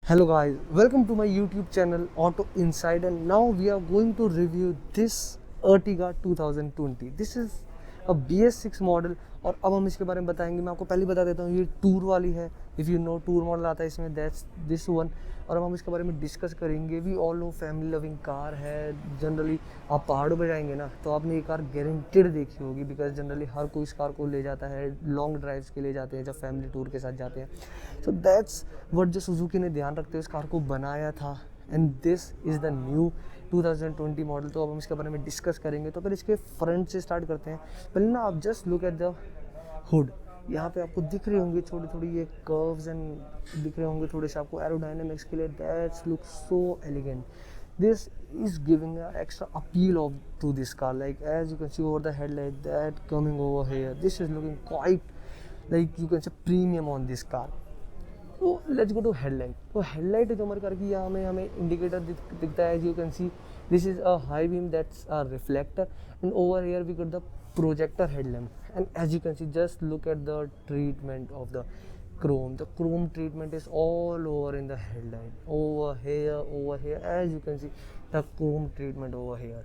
Hello guys, welcome to my YouTube channel Auto Inside, and now we are going to review this Ertiga 2020. This is a BS6 model और अब हम इसके बारे में बताएंगे। मैं आपको पहले बता देता हूँ, ये टूर वाली है। If you know tour model आता है इसमें, दैट्स दिस वन। और अब हम इसके बारे में डिस्कस करेंगे। We all know family loving car है। जनरली आप पहाड़ों पे जाएंगे ना, तो आपने ये कार गारंटेड देखी होगी, बिकॉज जनरली हर कोई इस कार को ले जाता है, लॉन्ग ड्राइव्स के लिए जाते हैं, जब फैमिली टूर के साथ जाते हैं। सो दैट्स व्हाट जो सुजुकी ने ध्यान रखते हुए इस कार को बनाया था, and this is the new 2020 model. तो अब हम इसके बारे में डिस्कस करेंगे। तो फिर इसके फ्रंट से स्टार्ट करते हैं। पहले ना आप just look at the hood. यहाँ पे आपको दिख रहे होंगे छोटे थोड़ी ये कर्व्स एंड दिख रहे होंगे थोड़े से आपको एरोडायनेमिक्स के लिए। That's look so elegant. This is giving an extra appeal of to this car, like as you can see over the headlight that coming over here, this is looking quite like you can say premium on this car. तो let's go to headlight. तो headlight जो हमारी car की यहाँ हमें indicator दिखता है। As you can see this is a high beam, that's a reflector, and over here we got the projector headlamp. And as you can see just look at the treatment of the chrome. The chrome treatment is all over in the headlight, over here, as you can see the chrome treatment over here.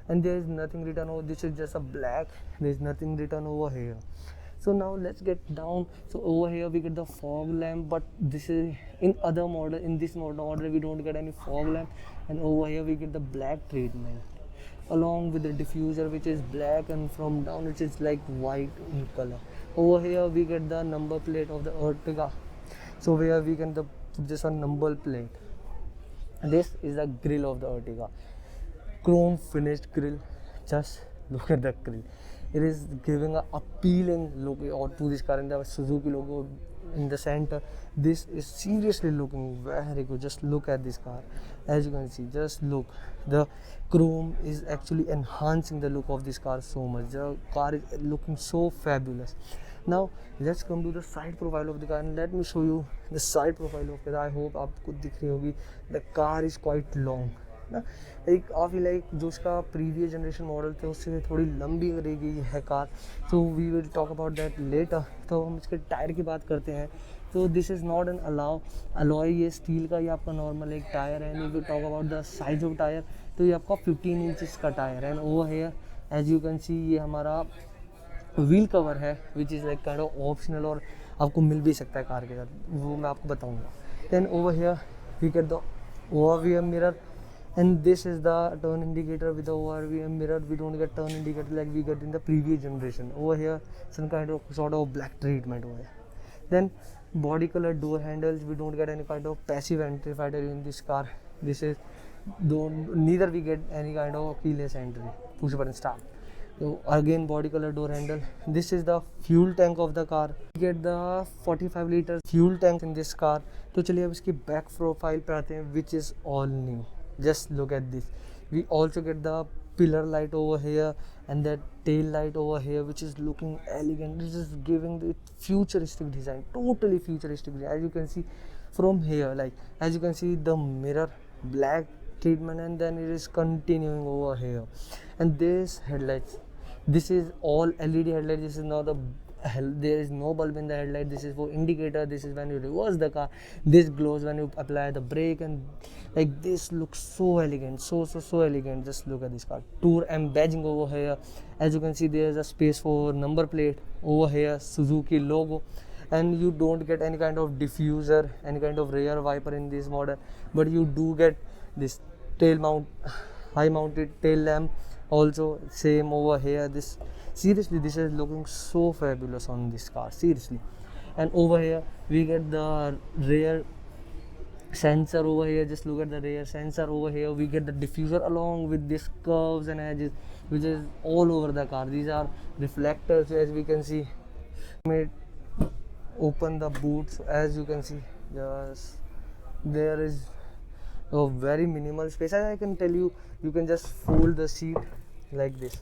And there is nothing written over, this is just a black, there is nothing written over here. So now let's get down. So over here we get the fog lamp, but this is in other model, in this model we don't get any fog lamp. And over here we get the black treatment along with the diffuser, which is black, and from down it is like white in color. Over here we get the number plate of the Ertiga, so where we can put this on number plate. This is the grill of the Ertiga, chrome finished grill. Just look at the grill. It is giving a appealing look to this car, and the Suzuki logo in the center. This is seriously looking very good. Just look at this car. As you can see, just look, the chrome is actually enhancing the look of this car so much. The car is looking so fabulous. Now let's come to the side profile of the car, and let me show you the side profile of it. I hope आपको दिख रही होगी. The car is quite long ना, एक काफ़ी like जो उसका previous generation model थे उससे थोड़ी लंबी करी गई है car. So we will talk about that later. तो हम इसके टायर की बात करते हैं. तो this is not an alloy, ये स्टील का, ये आपका नॉर्मल एक टायर है. And we talk about the size of tyre, तो ये आपका 15 इंचज़ का टायर है. And over here as you can see ये हमारा व्हील कवर है, which is like kind of optional, और आपको मिल भी सकता है कार के साथ, वो मैं आपको बताऊँगा. Then over here we get the ORVM mirror, and this is the turn indicator. With the ORVM mirror we don't get turn indicator like we get in the previous generation. Over here some kind of sort of black treatment over here. Then body color door handles, we don't get any kind of passive entry fighter in this car. This is neither we get any kind of keyless entry, push button start. So again body color door handle. This is the fuel tank of the car. We get the 45 liter fuel tank in this car. तो चलिए अब इसकी back profile पे आते हैं, which is all new. Just look at this. We also get the pillar light over here and that tail light over here, which is looking elegant. This is giving the futuristic design, totally futuristic design. As you can see from here, like as you can see the mirror black treatment, and then it is continuing over here. And this headlights, this is all LED headlight. This is not the there is no bulb in the headlight. This is for indicator. This is when you reverse the car. This glows when you apply the brake, and like this looks so elegant, so elegant. Just look at this car. Tour and badging over here. As you can see, there is a space for number plate over here, Suzuki logo. And you don't get any kind of diffuser, any kind of rear wiper in this model, but you do get this tail mount, high mounted tail lamp. Also same over here. This seriously, this is looking so fabulous on this car, seriously. And over here we get the rear sensor over here. Just look at the rear sensor over here. We get the diffuser along with these curves and edges, which is all over the car. These are reflectors, as we can see. May open the boot. So as you can see, just there is a very minimal space. As I can tell you, you can just fold the seat like this.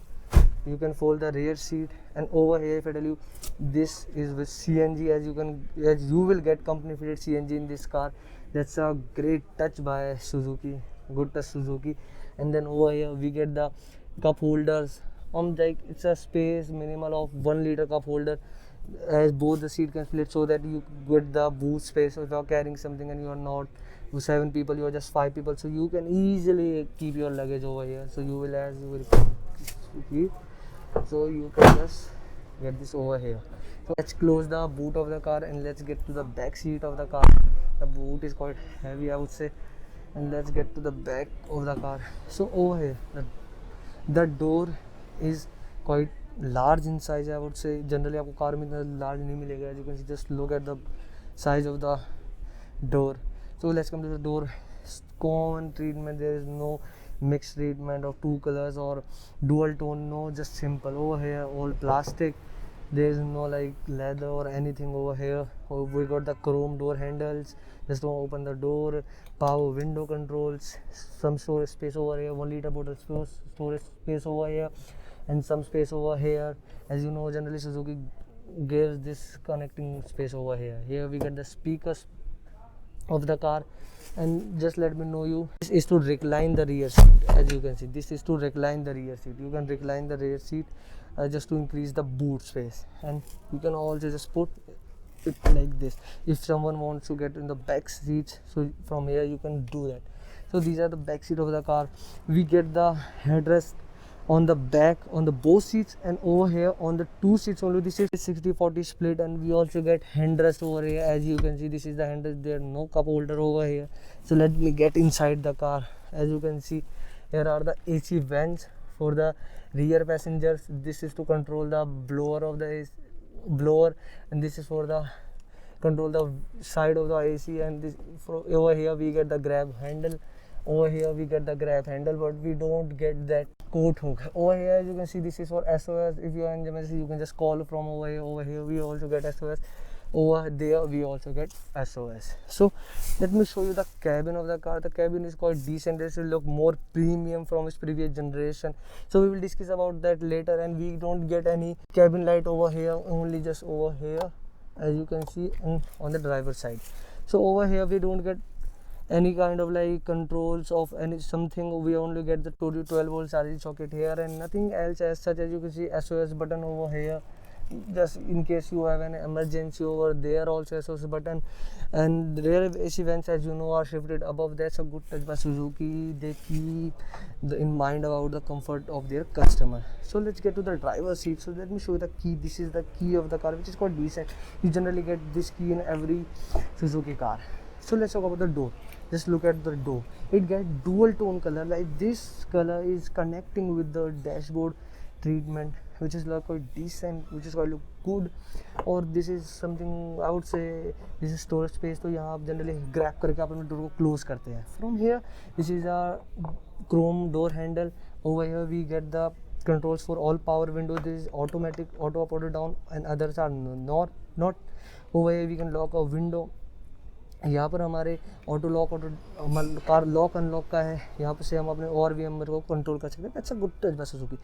You can fold the rear seat, and over here if I tell you, this is with CNG. As you will get company fitted CNG in this car. That's a great touch by Suzuki, good touch Suzuki. And then over here we get the cup holders. Like it's a space minimal of 1 liter cup holder, as both the seat can split, so that you get the boot space. So if you are carrying something and you are not 7 people, you are just 5 people, so you can easily keep your luggage over here. So you will keep, so you can just get this over here. So let's close the boot of the car and let's get to the back seat of the car. The boot is quite heavy, I would say, and let's get to the back of the car. So over here the door is quite large in size, I would say. Generally आपको car में इतना large नहीं मिलेगा. As you can see, just look at the size of the door. So let's come to the door. Common treatment, there is no mixed treatment of two colors or dual tone, no, just simple. Over here all plastic, there is no like leather or anything over here. We got the chrome door handles, just to open the door, power window controls, some storage space over here, 1 liter bottle storage space over here, and some space over here. As you know, generally Suzuki gives this connecting space over here. Here we get the speakers of the car, and just let me know you, this is to recline the rear seat. As you can see, this is to recline the rear seat. You can recline the rear seat just to increase the boot space, and you can also just put it like this if someone wants to get in the back seats. So from here you can do that. So these are the back seat of the car. We get the headrest on the back on the both seats, and over here on the two seats only. This is 60-40 split, and we also get handrest over here. As you can see, this is the handrest. There no cup holder over here. So let me get inside the car. As you can see, here are the AC vents for the rear passengers. This is to control the blower of the AC, blower, and this is for the control the side of the AC. And this over here we get the grab handle. Over here we get the grab handle, but we don't get that coat hook. Over here, as you can see, this is for SOS. If you are in emergency, you can just call from over here. Over here we also get SOS. Over there we also get SOS. So let me show you the cabin of the car. The cabin is quite decent. It will look more premium from its previous generation, so we will discuss about that later. And we don't get any cabin light over here, only just over here, as you can see, on the driver's side. So over here we don't get any kind of like controls of any something. We only get the 12 volt charging socket here and nothing else as such. As you can see, SOS button over here, just in case you have an emergency. Over there also SOS button, and rear AC vents, as you know, are shifted above. That's a good touch by Suzuki. They keep in mind about the comfort of their customer. So let's get to the driver's seat. So let me show you the key. This is the key of the car, which is quite decent. You generally get this key in every Suzuki car. So let's talk about the door. Just look at the door. It gets dual tone color. Like this color is connecting with the dashboard treatment, which is like quite decent, which is quite look good. Or this is something I would say, this is storage space. तो यहाँ आप generally grab करके आप अपने door को close करते हैं. From here, this is a chrome door handle. Over here we get the controls for all power windows. This is automatic, auto up, auto down, and others are not. Over here we can lock a window. यहाँ पर हमारे auto lock, auto car lock unlock का है. यहाँ पर से हम अपने और भी हम को कंट्रोल कर सकते हैं. अच्छा good touch by Suzuki.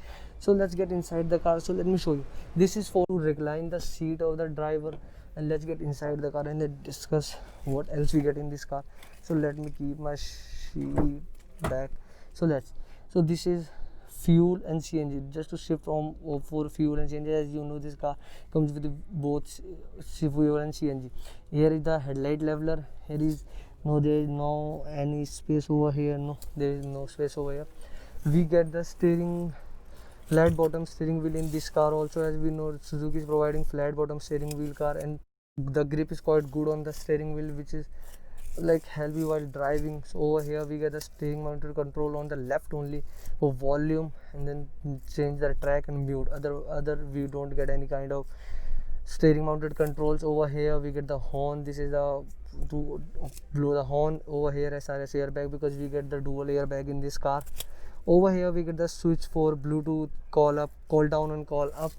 So let's get inside the car. So let me show you. This is for to recline the seat of the driver, and let's get inside the car and let's discuss what else we get in this car. So let me keep my sheet back. So this is fuel and CNG, just to shift from for fuel and CNG. As you know, this car comes with both fuel and CNG. Here is the headlight leveler. Here is there is no any space over here. No, there is no space over here. We get the steering, flat bottom steering wheel in this car also. As we know, Suzuki is providing flat bottom steering wheel car, and the grip is quite good on the steering wheel, which is like help you while driving. So over here we get the steering mounted control on the left only for volume, and then change the track and mute. Other we don't get any kind of steering mounted controls. Over here we get the horn. This is to blow the horn. Over here SRS airbag, because we get the dual airbag in this car. Over here we get the switch for Bluetooth call up, call down, and call up,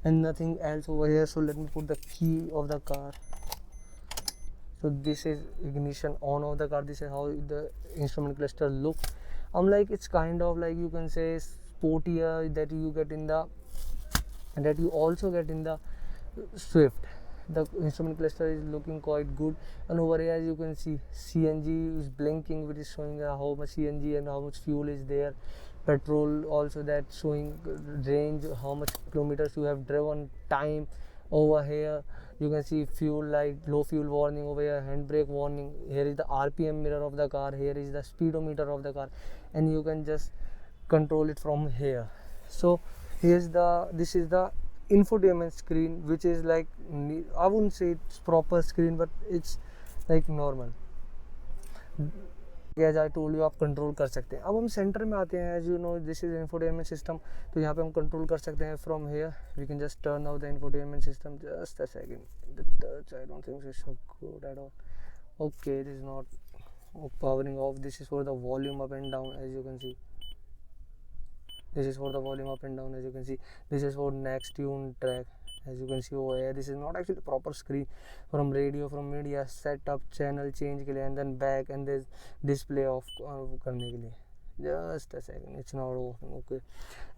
and nothing else over here. So let me put the key of the car. So this is ignition on of the car. This is how the instrument cluster looks. Like it's kind of like, you can say, sportier that you get in the, and that you also get in the Swift. The instrument cluster is looking quite good, and over here as you can see, CNG is blinking, which is showing how much CNG and how much fuel is there. Petrol also, that showing range, how much kilometers you have driven, time. Over here You can see fuel light, low fuel warning over here, handbrake warning. Here is the RPM mirror of the car. Here is the speedometer of the car, and you can just control it from here. So this is the infotainment screen, which is like, I wouldn't say it's proper screen, but it's like normal. As I told you, आप control कर सकते हैं. अब हम centre में आते हैं. As you know this is infotainment system, तो यहाँ पे हम कंट्रोल कर सकते हैं from here. We can just turn out the infotainment system. Just a second, the touch I don't think it's so good at all. Okay, it is not powering off. This is for the volume up and down, as you can see. This is for the volume up and down, as you can see. This is for next tune track, as you can see over here. This is not actually proper screen. From radio, from media, setup, channel change के लिए, and then back, and there's display off करने के लिए. Just a second, it's not open. Okay,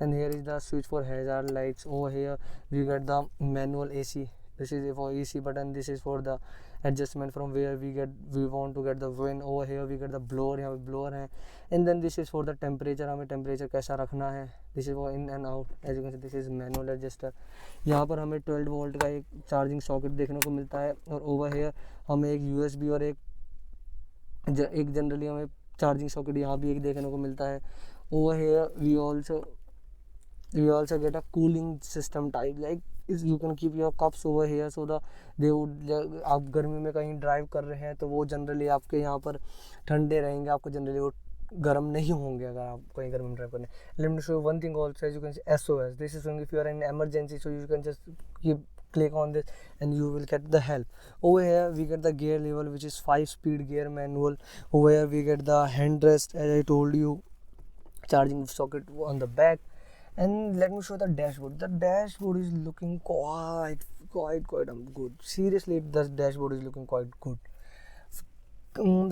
and here is the switch for hazard lights. Over here we got the manual AC. This is for AC button. This is for the adjustment from where we want to get the wind. Over here we get the blower. यहाँ पे blower है. And then this is for the temperature. हमें temperature कैसा रखना है. This is for in and out. As you can see, this is manual adjuster. यहाँ पर हमें 12 वोल्ट का एक चार्जिंग सॉकेट देखने को मिलता है. और ओवर हेयर हमें एक USB और एक जनरली हमें चार्जिंग सॉकेट यहाँ भी एक देखने को मिलता है. Over here we also get a cooling system type, like you can keep your cups over here so that they would, आप गर्मी में कहीं ड्राइव कर रहे हैं तो वो जनरली आपके यहाँ पर ठंडे रहेंगे, आपको जनरली वो गर्म नहीं होंगे अगर आप कहीं गर्मी में ड्राइव करने. Let me show you one thing also. As you can see, SOS, this is only if you are in emergency, so you can just click on this and you will get the help. Over here we get the gear level, which is 5-speed gear manual. Over here we get the handrest, as I told you, charging socket on the back. And let me show the dashboard. The dashboard is looking quite good. Seriously, the dashboard is looking quite good.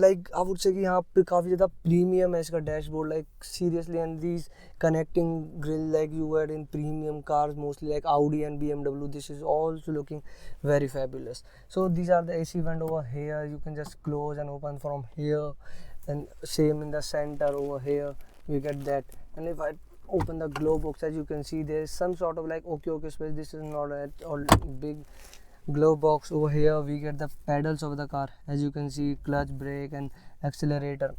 Like I would say कि यहाँ पे काफ़ी ज़्यादा premium है इसका dashboard. Like seriously, and these connecting grill like you had in premium cars, mostly like Audi and BMW. This is also looking very fabulous. So these are the AC vent over here. You can just close and open from here, and same in the center over here we get that. And if I open the glow box, as you can see, there is some sort of like okay space. This is not at all big glow box. Over here we get the pedals of the car, as you can see, clutch, brake and accelerator.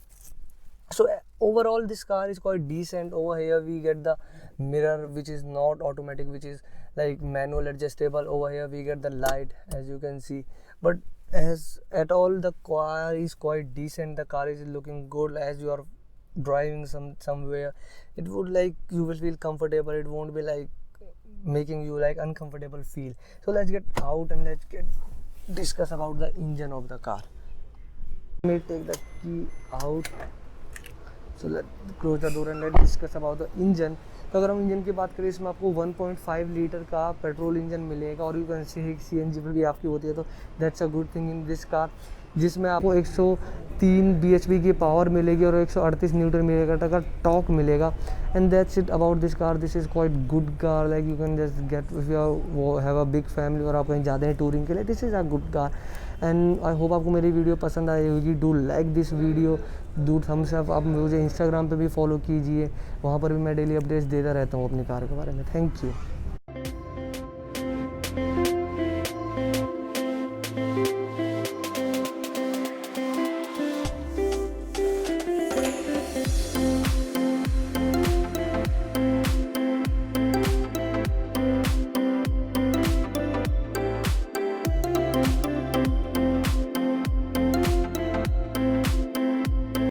So overall this car is quite decent. Over here we get the mirror, which is not automatic, which is like manual adjustable. Over here we get the light, as you can see. But as at all, the car is quite decent. The car is looking good. As you are driving somewhere, it would like you will feel comfortable. It won't be like making you like uncomfortable feel. So let's get out and let's discuss about the engine of the car. Let me take the key out. So let's close the door and let's discuss about the engine. तो अगर हम engine की बात करें, इसमें आपको 1.5 litre का petrol engine मिलेगा, और यू कैन सी CNG पर भी आपकी होती है. तो that's a good thing in this car, जिसमें आपको 103 bhp की पावर मिलेगी और 138 न्यूटन मीटर का टॉर्क मिलेगा. And that's it about this car. This is quite good car. Like you can just get if you have a big family और आप कहीं जाते हैं टूरिंग के लिए, this is a good car. And I hope आपको मेरी video पसंद आई होगी. Do like this video, do thumbs up. आप मुझे इंस्टाग्राम पे भी फॉलो कीजिए, वहाँ पर भी मैं डेली अपडेट्स देता रहता हूँ अपनी कार के बारे में. Thank you.